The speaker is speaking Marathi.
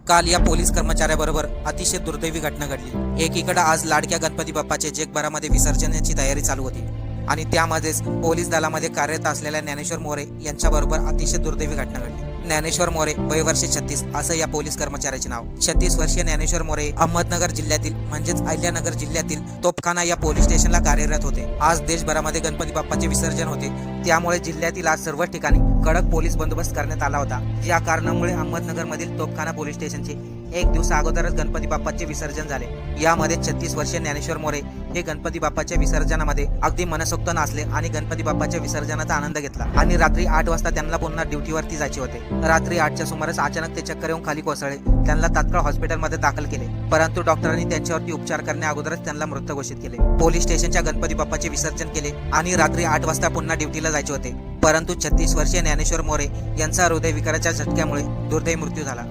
काल या पोलीस कर्मचाऱ्याबरोबर अतिशय दुर्दैवी घटना घडली। एकीकडे आज लाडक्या गणपती बाप्पाचे जगभरामध्ये विसर्जनाची तयारी चालू होती आणि त्यामध्येच पोलीस दलामध्ये कार्यरत असलेल्या ज्ञानेश्वर मोरे यांच्याबरोबर अतिशय दुर्दैवी घटना घडली। ज्ञानेश्वर मोरे वय वर्ष 36 असं या पोलीस कर्मचाऱ्याचे नाव। 36 वर्षीय ज्ञानेश्वर मोरे अहमदनगर जिल्ह्यातील म्हणजेच अहिल्यानगर जिल्ह्यातील तोपखाना या पोलीस स्टेशनला कार्यरत होते। आज देशभरामध्ये गणपती बाप्पाचे विसर्जन होते, त्यामुळे जिल्ह्यातील आज सर्व ठिकाणी कडक पोलीस बंदोबस्त करण्यात आला होता। या कारणामुळे अहमदनगर मधील तोपखाना पोलीस स्टेशनचे एक दिवसा अगोदरच गणपती बाप्पाचे विसर्जन झाले। यामध्ये 36 वर्षीय ज्ञानेश्वर मोरे हे गणपती बाप्पाच्या विसर्जनामध्ये अगदी मनसोक्त नाचले आणि गणपती बाप्पाच्या विसर्जनाचा आनंद घेतला आणि रात्री 8 वाजता त्यांना पुन्हा ड्युटीवरती जायचे होते। रात्री 8च्या सुमारास अचानक ते चक्कर येऊन खाली कोसळले। त्यांना तात्काळ हॉस्पिटलमध्ये दाखल केले, परंतु डॉक्टरांनी त्यांच्यावरती उपचार करण्या अगोदरच त्यांना मृत घोषित केले। पोलीस स्टेशनच्या गणपती बाप्पाचे विसर्जन केले आणि रात्री 8 वाजता पुन्हा ड्युटीला जायचे होते, परंतु 36 वर्षीय ज्ञानेश्वर मोरे यांचा हृदयविकाराच्या झटक्यामुळे दुर्दैवी मृत्यू झाला।